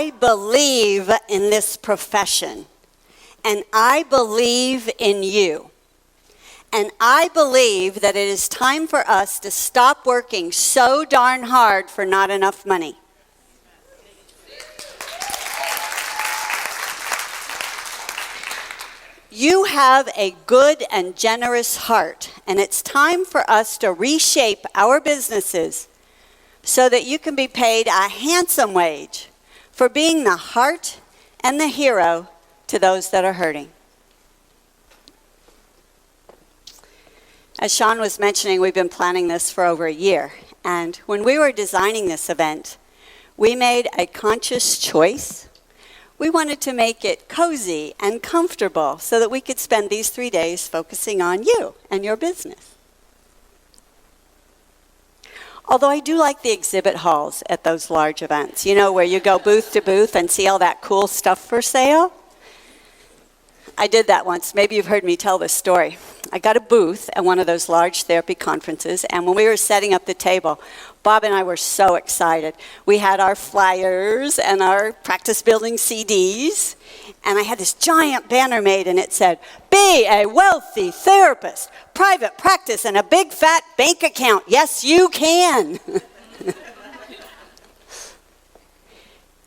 I believe in this profession, and I believe in you. And I believe that it is time for us to stop working so darn hard for not enough money. You have a good and generous heart, and it's time for us to reshape our businesses so that you can be paid a handsome wage for being the heart and the hero to those that are hurting. As Sean was mentioning, we've been planning this for over a year, and when we were designing this event, we made a conscious choice. We wanted to make it cozy and comfortable so that we could spend these 3 days focusing on you and your business. Although I do like the exhibit halls at those large events, you know, where you go booth to booth and see all that cool stuff for sale. I did that once. Maybe you've heard me tell this story. I got a booth at one of those large therapy conferences, and when we were setting up the table, Bob and I were so excited. We had our flyers and our practice building CDs, and I had this giant banner made, and it said, "Be a wealthy therapist, private practice, and a big fat bank account. Yes, you can."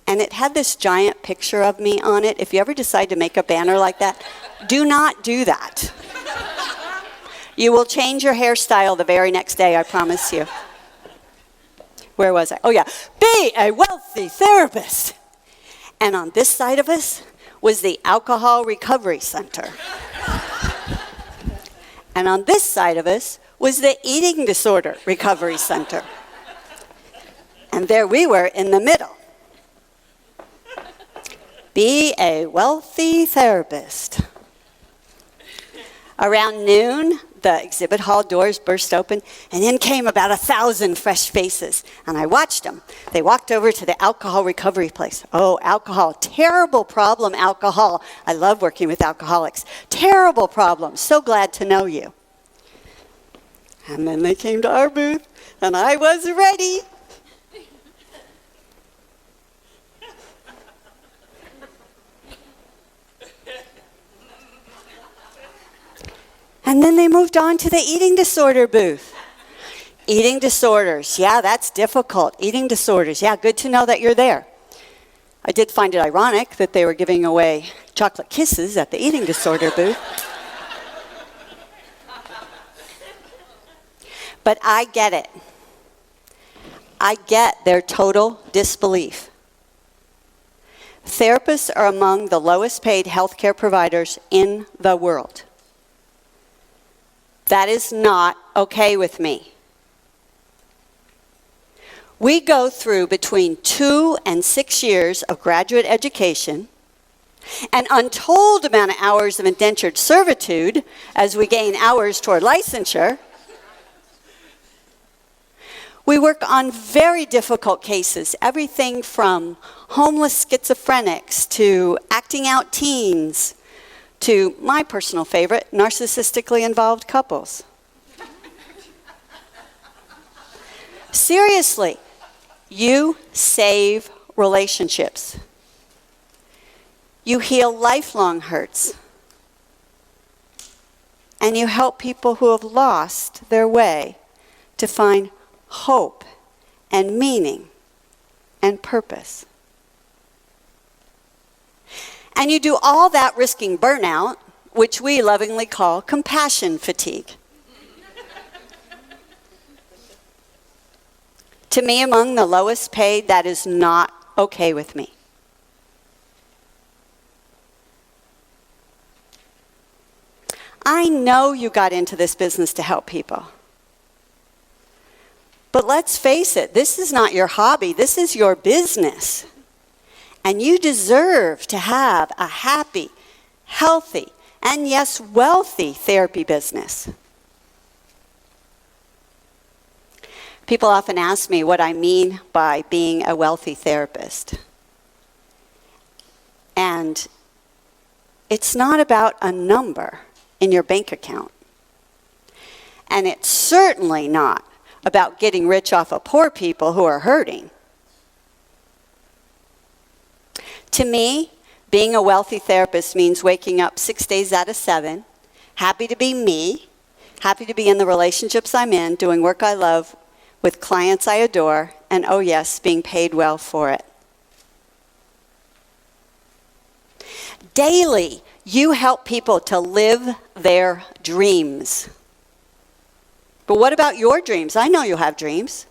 And it had this giant picture of me on it. If you ever decide to make a banner like that, do not do that. You will change your hairstyle the very next day, I promise you. Where was I? Oh yeah, be a wealthy therapist. And on this side of us was the Alcohol Recovery Center. And on this side of us was the Eating Disorder Recovery Center. And there we were in the middle. Be a wealthy therapist. Around noon, the exhibit hall doors burst open, and in came about 1,000 fresh faces. And I watched them. They walked over to the alcohol recovery place. Oh, alcohol. Terrible problem, alcohol. I love working with alcoholics. Terrible problem. So glad to know you. And then they came to our booth, and I was ready. And then they moved on to the eating disorder booth. Eating disorders, yeah, that's difficult. Eating disorders, yeah, good to know that you're there. I did find it ironic that they were giving away chocolate kisses at the eating disorder booth. But I get it. I get their total disbelief. Therapists are among the lowest paid healthcare providers in the world. That is not okay with me. We go through between 2 and 6 years of graduate education, an untold amount of hours of indentured servitude as we gain hours toward licensure. We work on very difficult cases, everything from homeless schizophrenics to acting out teens, to my personal favorite, narcissistically involved couples. Seriously, you save relationships. You heal lifelong hurts. And you help people who have lost their way to find hope and meaning and purpose. And you do all that risking burnout, which we lovingly call compassion fatigue. To me, among the lowest paid, that is not okay with me. I know you got into this business to help people. But let's face it, this is not your hobby, this is your business. And you deserve to have a happy, healthy, and yes, wealthy therapy business. People often ask me what I mean by being a wealthy therapist. And it's not about a number in your bank account. And it's certainly not about getting rich off of poor people who are hurting. To me, being a wealthy therapist means waking up 6 days out of 7, happy to be me, happy to be in the relationships I'm in, doing work I love, with clients I adore, and oh yes, being paid well for it. Daily, you help people to live their dreams. But what about your dreams? I know you have dreams.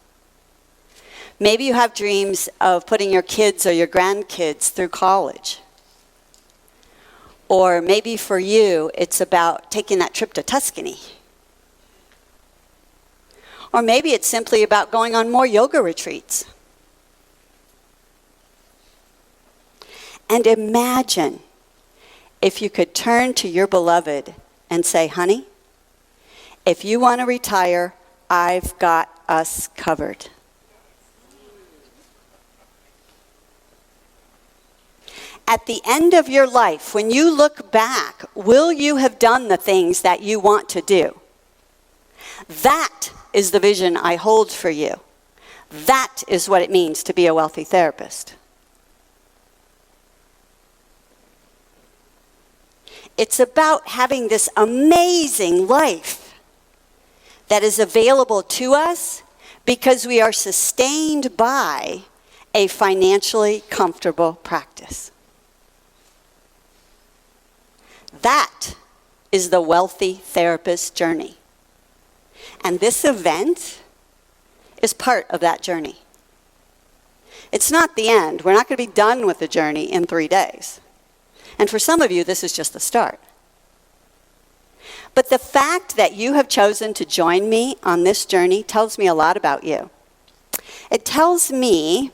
Maybe you have dreams of putting your kids or your grandkids through college. Or maybe for you, it's about taking that trip to Tuscany. Or maybe it's simply about going on more yoga retreats. And imagine if you could turn to your beloved and say, honey, if you want to retire, I've got us covered. At the end of your life, when you look back, will you have done the things that you want to do? That is the vision I hold for you. That is what it means to be a wealthy therapist. It's about having this amazing life that is available to us because we are sustained by a financially comfortable practice. That is the wealthy therapist journey. And this event is part of that journey. It's not the end. We're not going to be done with the journey in 3 days. And for some of you, this is just the start. But the fact that you have chosen to join me on this journey tells me a lot about you. It tells me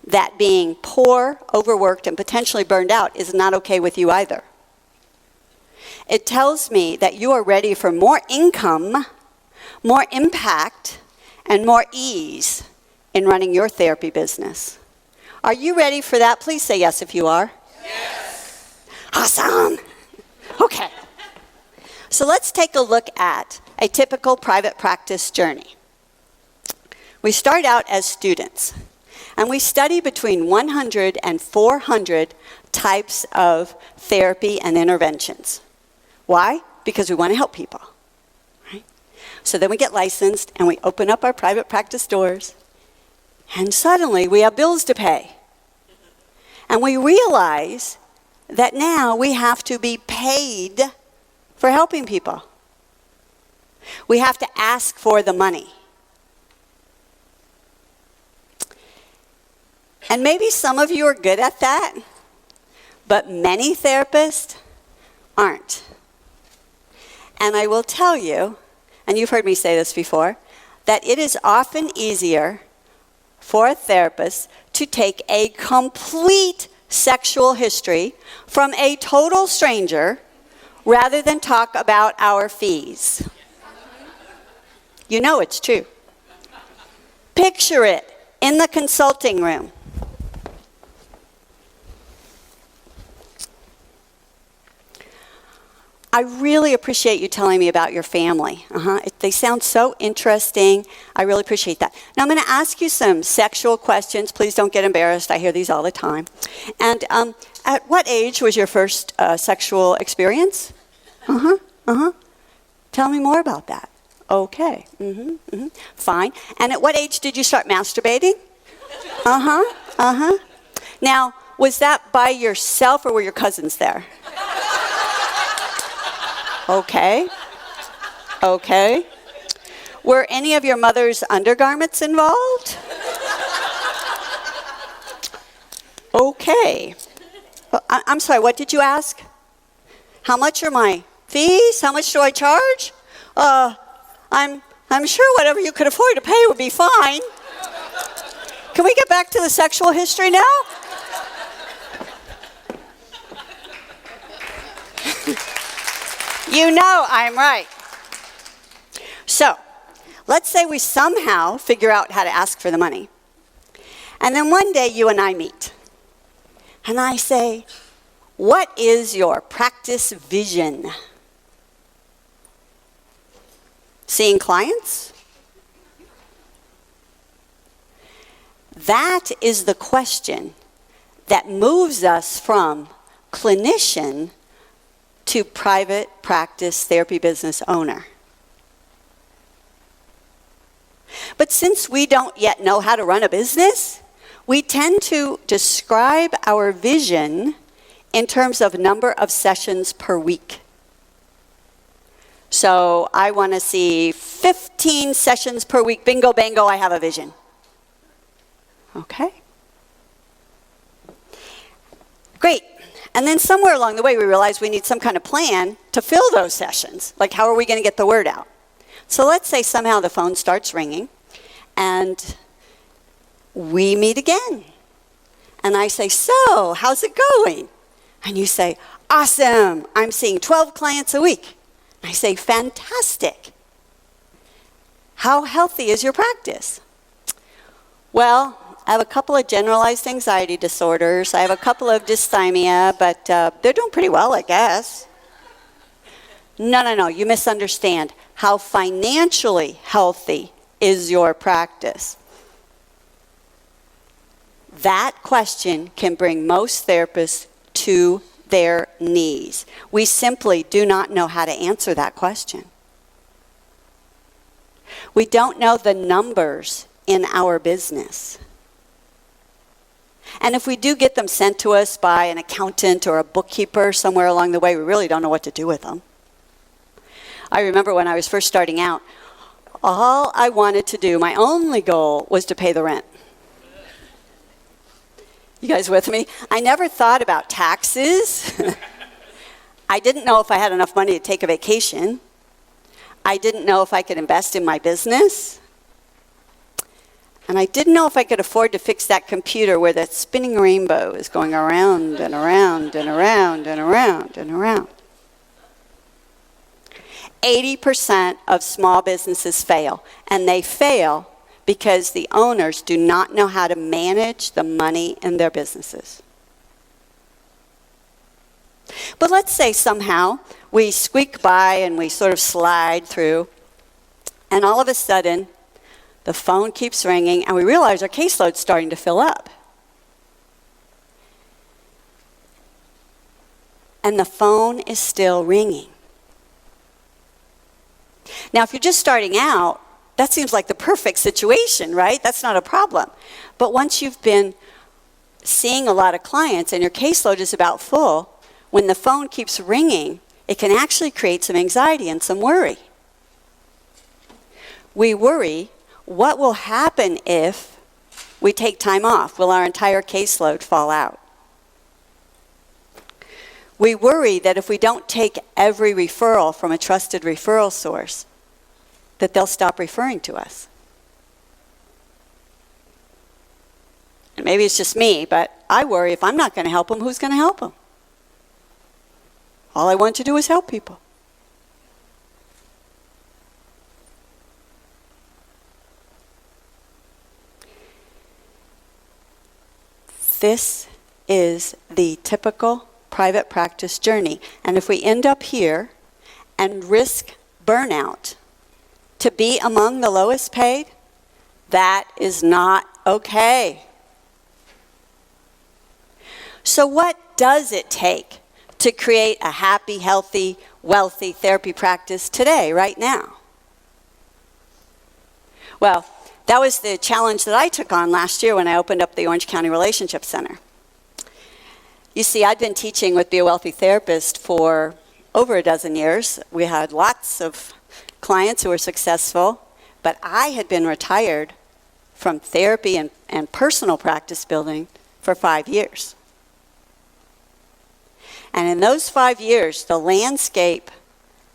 that being poor, overworked, and potentially burned out is not okay with you either. It tells me that you are ready for more income, more impact, and more ease in running your therapy business. Are you ready for that? Please say yes if you are. Yes. Awesome. Okay. So let's take a look at a typical private practice journey. We start out as students, and we study between 100 and 400 types of therapy and interventions. Why? Because we want to help people. Right? So then we get licensed, and we open up our private practice doors, and suddenly we have bills to pay. And we realize that now we have to be paid for helping people. We have to ask for the money. And maybe some of you are good at that, but many therapists aren't. And I will tell you, and you've heard me say this before, that it is often easier for a therapist to take a complete sexual history from a total stranger rather than talk about our fees. You know it's true. Picture it in the consulting room. I really appreciate you telling me about your family. They sound so interesting. I really appreciate that. Now I'm going to ask you some sexual questions. Please don't get embarrassed. I hear these all the time. And at what age was your first sexual experience? Tell me more about that. Okay. Fine. And at what age did you start masturbating? Now, was that by yourself or were your cousins there? Okay. Were any of your mother's undergarments involved? Okay. I'm sorry, what did you ask? How much are my fees? How much do I charge? I'm sure whatever you could afford to pay would be fine. Can we get back to the sexual history now? You know I'm right. So, let's say we somehow figure out how to ask for the money. And then one day you and I meet. And I say, what is your practice vision? Seeing clients? That is the question that moves us from clinician to private practice therapy business owner. But since we don't yet know how to run a business, we tend to describe our vision in terms of number of sessions per week. So I want to see 15 sessions per week. Bingo, bango, I have a vision. Okay. Great. And then somewhere along the way, we realize we need some kind of plan to fill those sessions. Like, how are we going to get the word out? So let's say somehow the phone starts ringing, and we meet again. And I say, so, how's it going? And you say, awesome. I'm seeing 12 clients a week. I say, fantastic. How healthy is your practice? Well, I have a couple of generalized anxiety disorders. I have a couple of dysthymia, but they're doing pretty well, I guess. No, you misunderstand. How financially healthy is your practice? That question can bring most therapists to their knees. We simply do not know how to answer that question. We don't know the numbers in our business. And if we do get them sent to us by an accountant or a bookkeeper somewhere along the way, we really don't know what to do with them. I remember when I was first starting out, all I wanted to do, my only goal, was to pay the rent. You guys with me? I never thought about taxes. I didn't know if I had enough money to take a vacation. I didn't know if I could invest in my business. And I didn't know if I could afford to fix that computer where that spinning rainbow is going around and around and around and around and around. 80% of small businesses fail, and they fail because the owners do not know how to manage the money in their businesses. But let's say somehow we squeak by and we sort of slide through, and all of a sudden the phone keeps ringing and we realize our caseload's starting to fill up. And the phone is still ringing. Now, if you're just starting out, that seems like the perfect situation, right? That's not a problem. But once you've been seeing a lot of clients and your caseload is about full, when the phone keeps ringing, it can actually create some anxiety and some worry. We worry, what will happen if we take time off? Will our entire caseload fall out? We worry that if we don't take every referral from a trusted referral source, that they'll stop referring to us. And maybe it's just me, but I worry if I'm not going to help them, who's going to help them? All I want to do is help people. This is the typical private practice journey. And if we end up here and risk burnout to be among the lowest paid, that is not okay. So what does it take to create a happy, healthy, wealthy therapy practice today, right now? Well, that was the challenge that I took on last year when I opened up the Orange County Relationship Center. You see, I'd been teaching with Be a Wealthy Therapist for over a dozen years. We had lots of clients who were successful, but I had been retired from therapy and personal practice building for 5 years. And in those 5 years, the landscape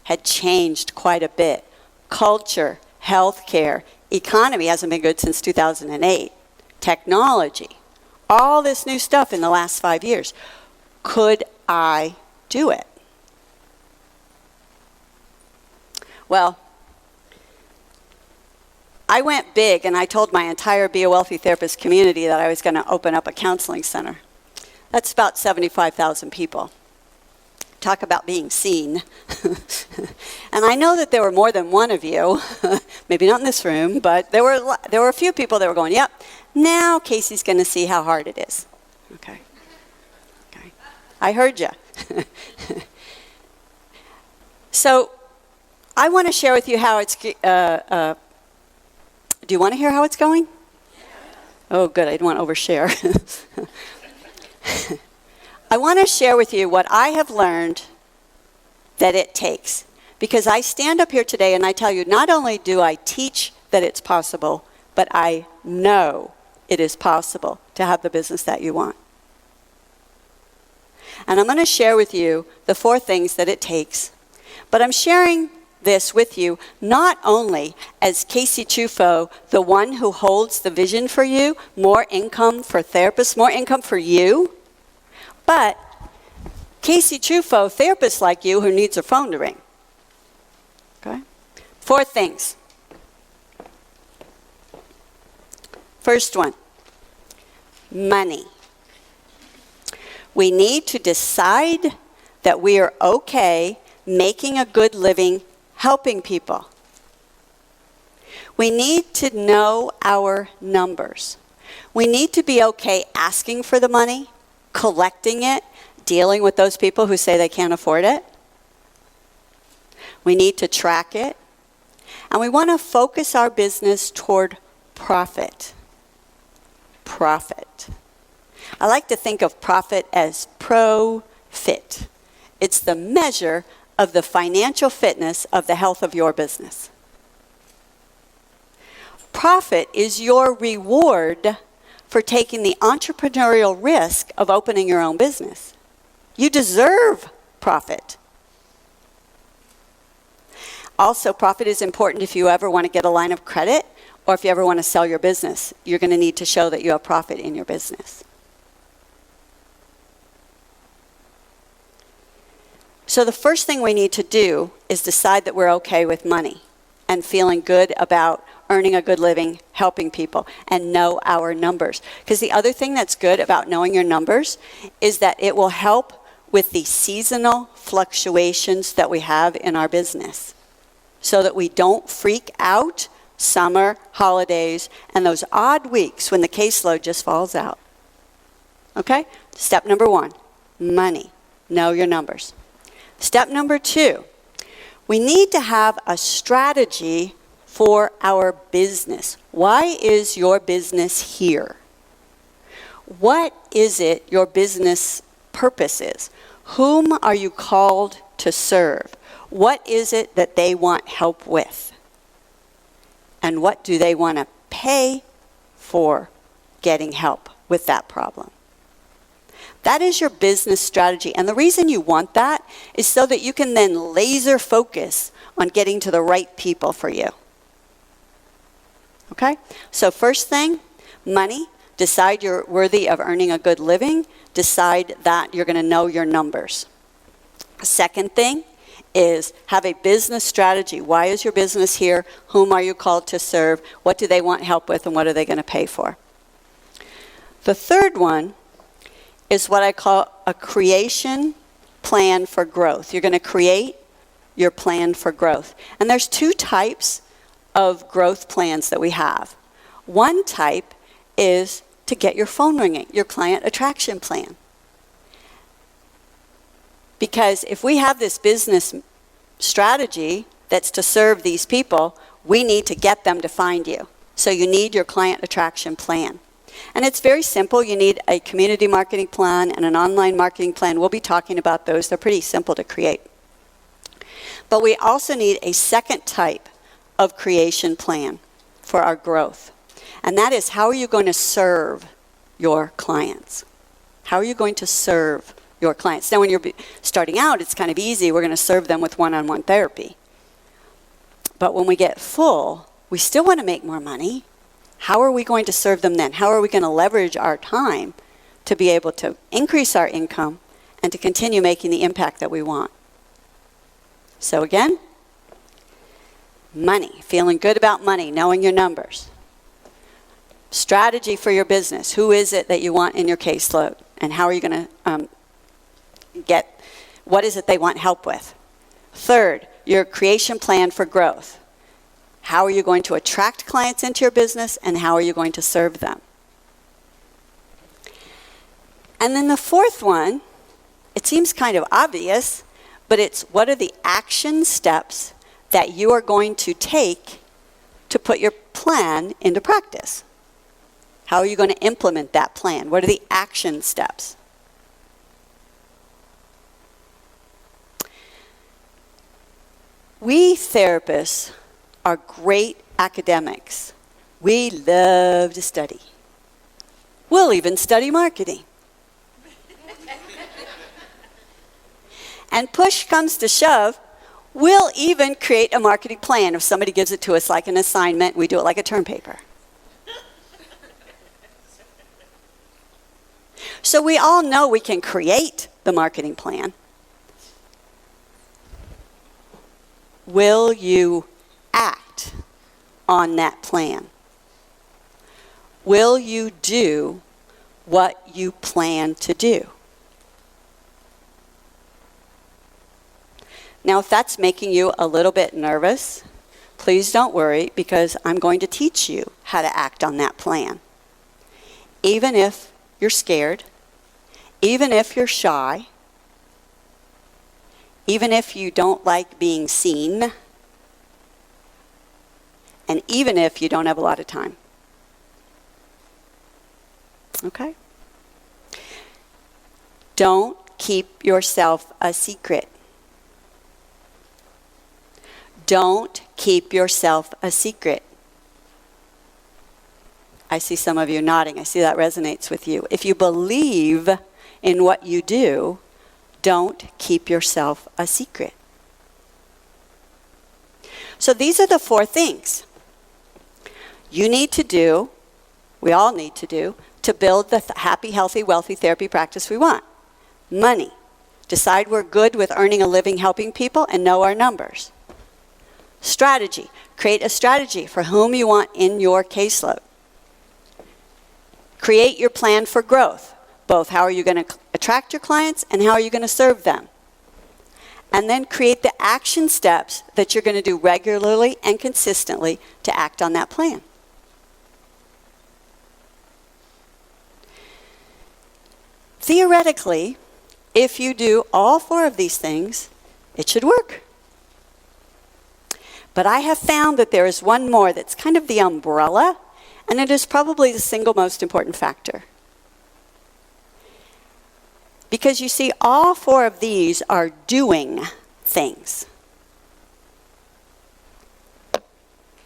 had changed quite a bit. Culture, healthcare, economy hasn't been good since 2008. Technology, all this new stuff in the last 5 years. Could I do it? Well, I went big and I told my entire Be a Wealthy Therapist community that I was going to open up a counseling center. That's about 75,000 people. Talk about being seen. And I know that there were more than one of you, maybe not in this room, but there were a few people that were going, yep, now Casey's going to see how hard it is. Okay. I heard you. So I want to share with you how it's, do you want to hear how it's going? Oh, good, I didn't want to overshare. I want to share with you what I have learned that it takes. Because I stand up here today and I tell you, not only do I teach that it's possible, but I know it is possible to have the business that you want. And I'm going to share with you the 4 things that it takes. But I'm sharing this with you not only as Casey Truffo, the one who holds the vision for you, more income for therapists, more income for you, but Casey Truffo, therapist like you who needs a phone to ring. Okay? 4 things. First one, money. We need to decide that we are okay making a good living helping people. We need to know our numbers. We need to be okay asking for the money, collecting it, dealing with those people who say they can't afford it. We need to track it. And we want to focus our business toward profit. Profit. I like to think of profit as pro-fit. It's the measure of the financial fitness of the health of your business. Profit is your reward for taking the entrepreneurial risk of opening your own business. You deserve profit. Also, profit is important if you ever want to get a line of credit or if you ever want to sell your business. You're going to need to show that you have profit in your business. So the first thing we need to do is decide that we're okay with money and feeling good about earning a good living, helping people, and know our numbers. Because the other thing that's good about knowing your numbers is that it will help with the seasonal fluctuations that we have in our business so that we don't freak out summer, holidays, and those odd weeks when the caseload just falls out. Okay? Step number 1, money. Know your numbers. Step number 2, we need to have a strategy for our business. Why is your business here? What is it your business purpose is? Whom are you called to serve? What is it that they want help with? And what do they want to pay for getting help with that problem? That is your business strategy. And the reason you want that is so that you can then laser focus on getting to the right people for you. Okay? So first thing, money. Decide you're worthy of earning a good living. Decide that you're going to know your numbers. Second thing is have a business strategy. Why is your business here? Whom are you called to serve? What do they want help with? And what are they going to pay for? The third one is what I call a creation plan for growth. You're going to create your plan for growth. And there's 2 types of growth plans that we have. One type is to get your phone ringing, your client attraction plan. Because if we have this business strategy that's to serve these people, we need to get them to find you. So you need your client attraction plan. And it's very simple. You need a community marketing plan and an online marketing plan. We'll be talking about those. They're pretty simple to create. But we also need a second type of creation plan for our growth. And that is, how are you going to serve your clients? How are you going to serve your clients? Now, when you're starting out, it's kind of easy. We're going to serve them with one-on-one therapy. But when we get full, we still want to make more money. How are we going to serve them then? How are we going to leverage our time to be able to increase our income and to continue making the impact that we want? So again, money, feeling good about money, knowing your numbers. Strategy for your business. Who is it that you want in your caseload? And how are you going to get, what is it they want help with? Third, your creation plan for growth. How are you going to attract clients into your business, and how are you going to serve them? And then the fourth one it seems kind of obvious, but it's what are the action steps that you are going to take to put your plan into practice? How are you going to implement that plan? What are the action steps? We therapists are great academics. We love to study. We'll even study marketing. And push comes to shove, we'll even create a marketing plan if somebody gives it to us like an assignment. We do it like a term paper. So we all know we can create the marketing plan. Will you act on that plan? Will you do what you plan to do? Now, if that's making you a little bit nervous, please don't worry, because I'm going to teach you how to act on that plan. Even if you're scared, even if you're shy, even if you don't like being seen, and even if you don't have a lot of time. Okay? Don't keep yourself a secret. Don't keep yourself a secret. I see some of you nodding. I see that resonates with you. If you believe in what you do, don't keep yourself a secret. So these are the 4 things you need to do, we all need to do, to build the happy, healthy, wealthy therapy practice we want. Money. Decide we're good with earning a living helping people and know our numbers. Strategy. Create a strategy for whom you want in your caseload. Create your plan for growth. Both how are you going to attract your clients and how are you going to serve them. And then create the action steps that you're going to do regularly and consistently to act on that plan. Theoretically, if you do all 4 of these things, it should work. But I have found that there is one more that's kind of the umbrella, and it is probably the single most important factor. Because you see, all 4 of these are doing things.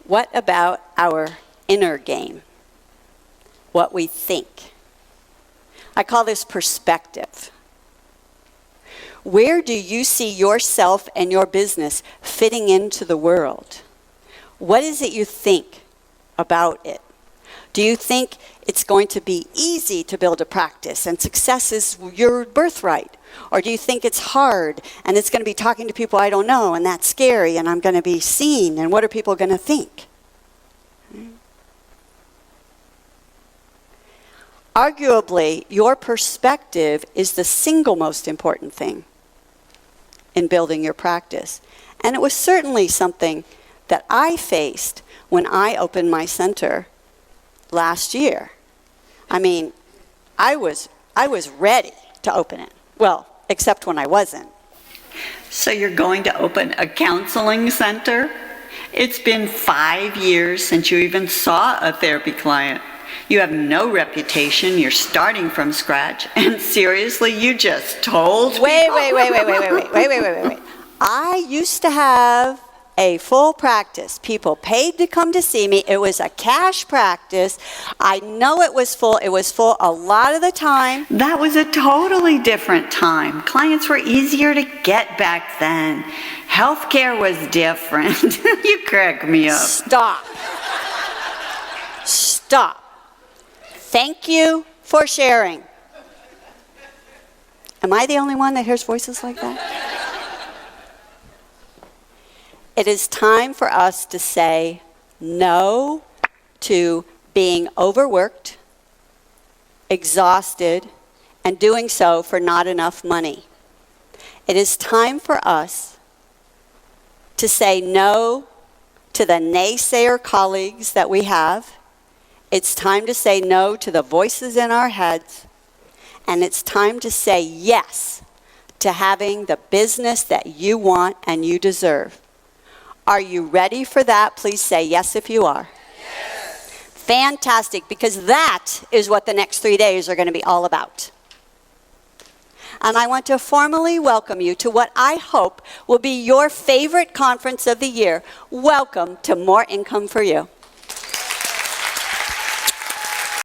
What about our inner game? What we think? I call this perspective. Where do you see yourself and your business fitting into the world? What is it you think about it? Do you think it's going to be easy to build a practice and success is your birthright? Or do you think it's hard and it's going to be talking to people I don't know and that's scary and I'm going to be seen and what are people going to think? Arguably, your perspective is the single most important thing in building your practice. And it was certainly something that I faced when I opened my center last year. I mean, I was ready to open it. Well, except when I wasn't. So you're going to open a counseling center? It's been 5 years since you even saw a therapy client. You have no reputation, you're starting from scratch, and seriously, you just told people? Wait. I used to have a full practice. People paid to come to see me. It was a cash practice. I know it was full. It was full a lot of the time. That was a totally different time. Clients were easier to get back then. Healthcare was different. You crack me up. Stop. Thank you for sharing. Am I the only one that hears voices like that? It is time for us to say no to being overworked, exhausted, and doing so for not enough money. It is time for us to say no to the naysayer colleagues that we have. It's time to say no to the voices in our heads. And it's time to say yes to having the business that you want and you deserve. Are you ready for that? Please say yes if you are. Yes. Fantastic, because that is what the next 3 days are going to be all about. And I want to formally welcome you to what I hope will be your favorite conference of the year. Welcome to More Income for You.